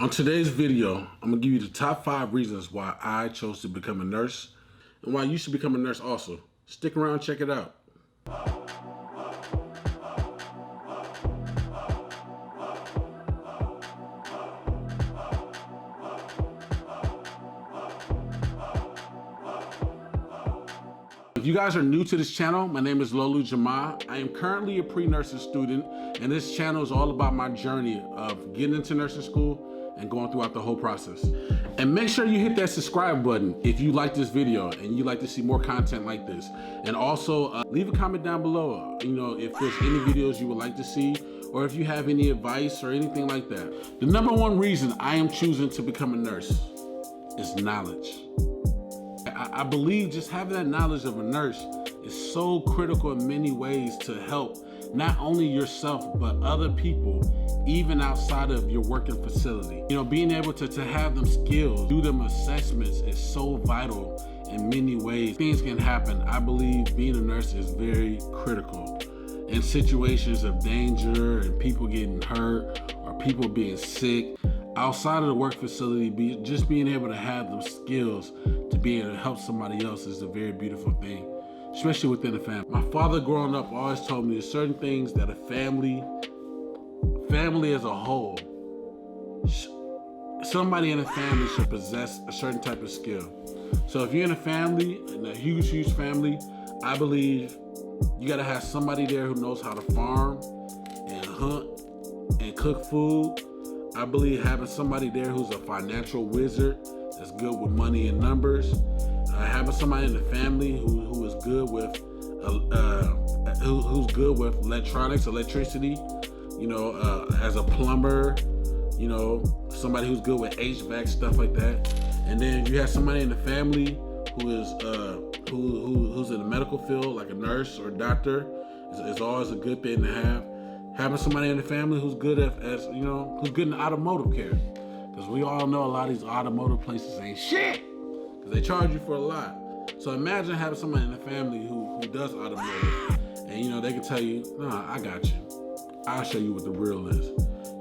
On today's video, I'm gonna give you the top 5 reasons why I chose to become a nurse and why you should become a nurse also. Stick around, check it out. If you guys are new to this channel, my name is Lolu. I am currently a pre-nursing student, and this channel is all about my journey of getting into nursing school and going throughout the whole process. And make sure you hit that subscribe button if you like this video and you like to see more content like this. And also leave a comment down below, if there's any videos you would like to see, or if you have any advice or anything like that. The number one reason I am choosing to become a nurse is knowledge. I believe just having that knowledge of a nurse is so critical in many ways to help not only yourself, but other people, even outside of your working facility. Being able to have them skills, do them assessments is so vital in many ways. Things can happen. I believe being a nurse is very critical in situations of danger and people getting hurt or people being sick. Outside of the work facility, just being able to have them skills to be able to help somebody else is a very beautiful thing, especially within a family. My father growing up always told me there's certain things that a family as a whole, somebody in a family should possess a certain type of skill. So if you're in a family, in a huge family, I believe you gotta have somebody there who knows how to farm and hunt and cook food. I believe having somebody there who's a financial wizard, that's good with money and numbers. Having somebody in the family who is good with who's good with electricity. As a plumber. Somebody who's good with HVAC, stuff like that. And then you have somebody in the family who is who's in the medical field, like a nurse or a doctor. Is always a good thing to have. Having somebody in the family who's good who's good in automotive care, because we all know a lot of these automotive places ain't shit, because they charge you for a lot. So imagine having somebody in the family who does automotive, and they can tell you, nah, I got you. I'll show you what the real is.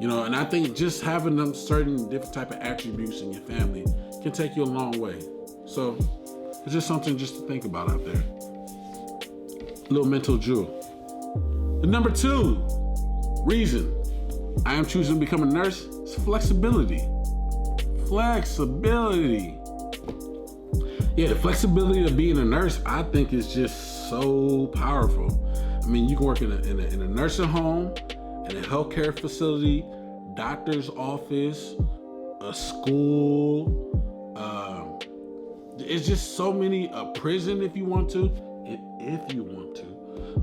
And I think just having them certain different type of attributes in your family can take you a long way. So it's just something just to think about out there. A little mental jewel. The number 2 reason I am choosing to become a nurse is flexibility. Flexibility. Yeah, the flexibility of being a nurse, I think, is just so powerful. I mean, you can work in a nursing home, in a healthcare facility, doctor's office, a school. It's just so many, a prison if you want to.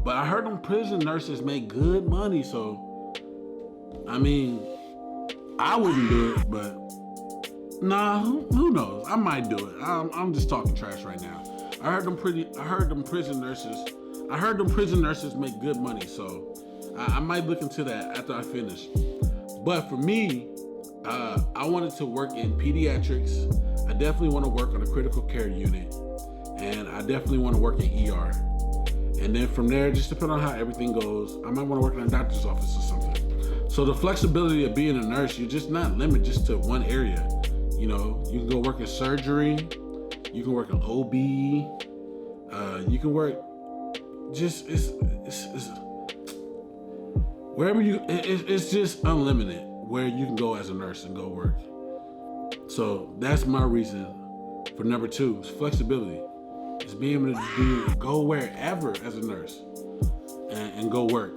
But I heard them prison nurses make good money, so I mean, I wouldn't do it, but nah, who knows? I might do it. I'm just talking trash right now. I heard them prison nurses make good money, so I might look into that after I finish. But for me, I wanted to work in pediatrics. I definitely want to work on a critical care unit, and I definitely want to work in ER. And then from there, just depending on how everything goes, I might want to work in a doctor's office or something. So the flexibility of being a nurse, you're just not limited just to one area. You can go work in surgery, you can work in OB, you can work just, it's wherever it's just unlimited where you can go as a nurse and go work. So that's my reason for number 2, is flexibility. It's being able to go wherever as a nurse and go work.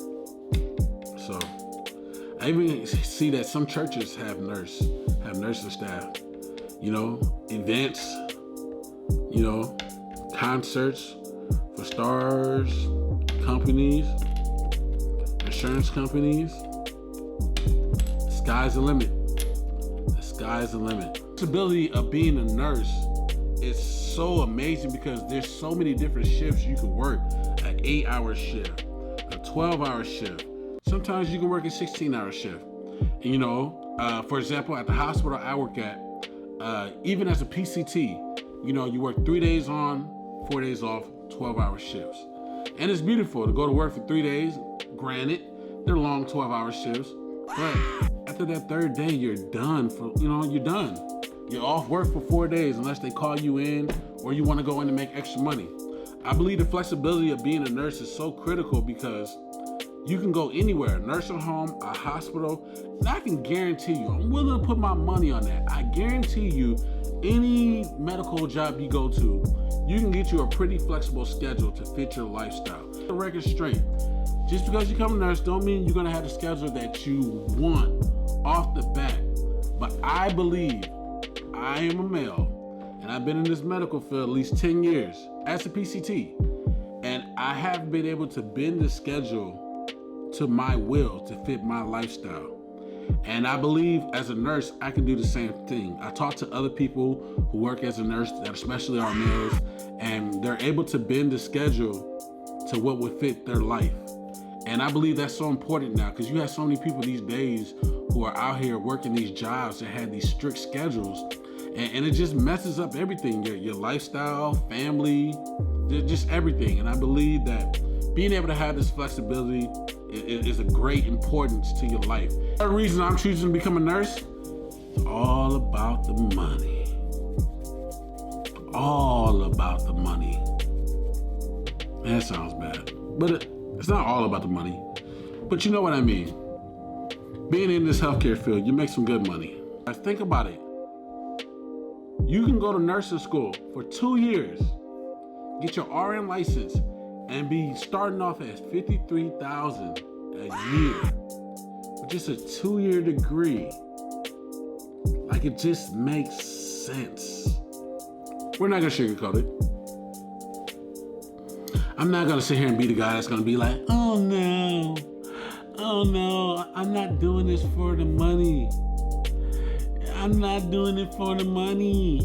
So I even see that some churches have nursing staff. Events, concerts for stars, companies, insurance companies. The sky's the limit. The sky's the limit. The possibility of being a nurse is so amazing because there's so many different shifts you can work. An 8-hour shift, a 12-hour shift. Sometimes you can work a 16-hour shift. And, for example, at the hospital I work at, even as a PCT, you work 3 days on, 4 days off, 12-hour shifts. And it's beautiful to go to work for 3 days. Granted, they're long 12-hour shifts. But after that third day, you're done you're done. You're off work for 4 days unless they call you in or you want to go in and make extra money. I believe the flexibility of being a nurse is so critical because you can go anywhere, a nursing home, a hospital, and I can guarantee you, I'm willing to put my money on that. I guarantee you, any medical job you go to, you can get you a pretty flexible schedule to fit your lifestyle. The record straight. Just because you become a nurse don't mean you're gonna have the schedule that you want off the bat. But I believe I am a male, and I've been in this medical field at least 10 years as a PCT, and I have been able to bend the schedule to my will to fit my lifestyle. And I believe as a nurse, I can do the same thing. I talk to other people who work as a nurse that especially are males, and they're able to bend the schedule to what would fit their life. And I believe that's so important now because you have so many people these days who are out here working these jobs that have these strict schedules, and it just messes up everything, your lifestyle, family, just everything. And I believe that being able to have this flexibility is a great importance to your life. The reason I'm choosing to become a nurse is all about the money. All about the money. That sounds bad, but it's not all about the money. But you know what I mean. Being in this healthcare field, you make some good money. Think about it. You can go to nursing school for 2 years, get your RN license, and be starting off at $53,000 a year with just a 2-year degree. Like, it just makes sense. We're not gonna sugarcoat it. I'm not gonna sit here and be the guy that's gonna be like, oh no, I'm not doing this for the money. I'm not doing it for the money.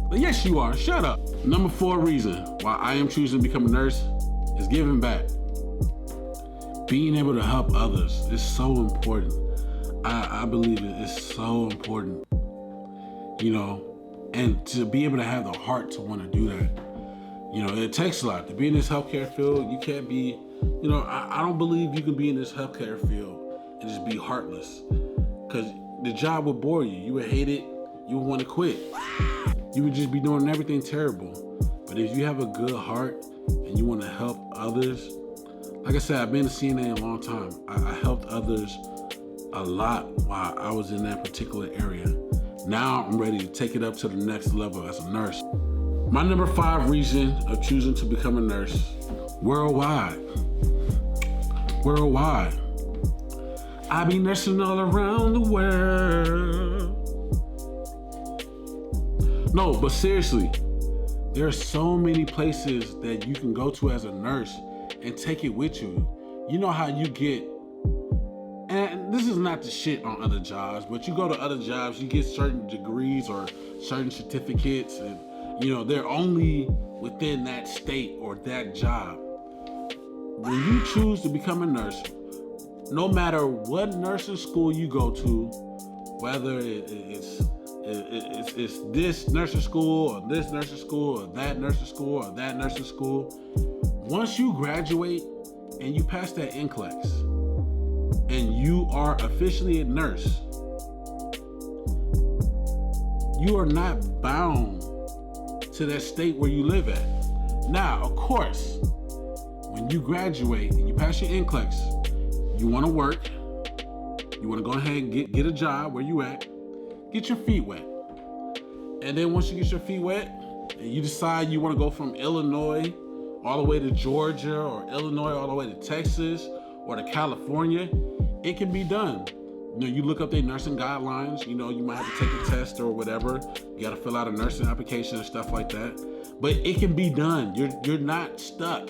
But yes, you are. Shut up. Number 4 reason why I am choosing to become a nurse is giving back. Being able to help others is so important. I believe it is so important, and to be able to have the heart to want to do that. It takes a lot to be in this healthcare field. You can't be, I don't believe you can be in this healthcare field and just be heartless, because the job would bore you. You would hate it. You would want to quit. You would just be doing everything terrible. But if you have a good heart and you want to help others, like I said, I've been a CNA a long time. I helped others a lot while I was in that particular area. Now I'm ready to take it up to the next level as a nurse. My number 5 reason of choosing to become a nurse, worldwide. Worldwide. I be nursing all around the world. No, but seriously, there are so many places that you can go to as a nurse and take it with you. You know how you get, and this is not to shit on other jobs, but you go to other jobs, you get certain degrees or certain certificates, and they're only within that state or that job. When you choose to become a nurse, no matter what nursing school you go to, whether it's this nursing school or this nursing school or that nursing school or that nursing school, once you graduate and you pass that NCLEX and you are officially a nurse, you are not bound to that state where you live at. Now, of course, when you graduate and you pass your NCLEX, you want to work, you want to go ahead and get a job where you at, get your feet wet. And then once you get your feet wet and you decide you want to go from Illinois all the way to Georgia, or Illinois all the way to Texas or to California, it can be done. You look up their nursing guidelines, you might have to take a test or whatever. You got to fill out a nursing application and stuff like that. But it can be done. You're not stuck,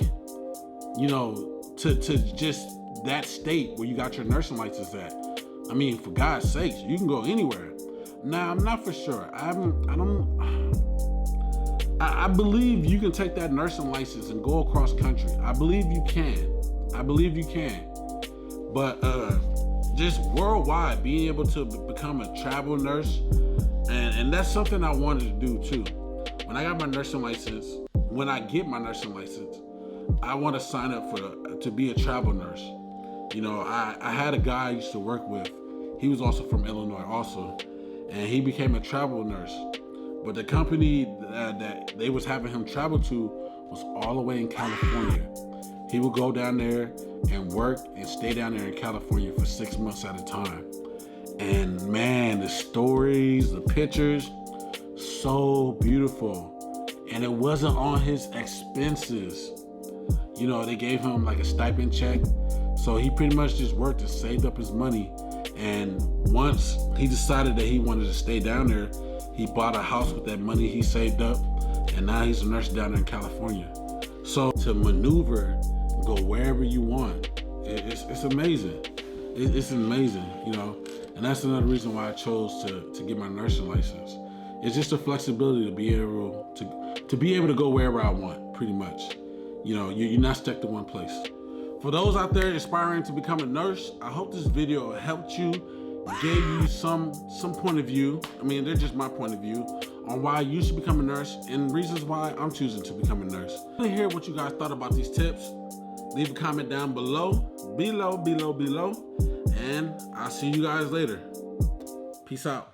to just that state where you got your nursing license at. I mean, for God's sakes, you can go anywhere. Now, I'm not for sure. I believe you can take that nursing license and go across country. I believe you can. But just worldwide, being able to become a travel nurse, and that's something I wanted to do too. When I got my nursing license, when I get my nursing license, I want to sign up to be a travel nurse, You know, I had a guy I used to work with. He was also from Illinois also, and he became a travel nurse. But the company that they was having him travel to was all the way in California. He would go down there and work and stay down there in California for 6 months at a time. And man, the stories, the pictures, so beautiful. And it wasn't on his expenses. You know, they gave him like a stipend check. So he pretty much just worked and saved up his money. And once he decided that he wanted to stay down there, he bought a house with that money he saved up. And now he's a nurse down there in California. So to maneuver, go wherever you want, it's amazing. It's amazing, you know. And that's another reason why I chose to get my nursing license. It's just the flexibility to be able to go wherever I want, pretty much. You know, you're not stuck to one place. For those out there aspiring to become a nurse, I hope this video helped you, gave you some point of view. I mean, they're just my point of view on why you should become a nurse and reasons why I'm choosing to become a nurse. I want to hear what you guys thought about these tips. Leave a comment down below, and I'll see you guys later. Peace out.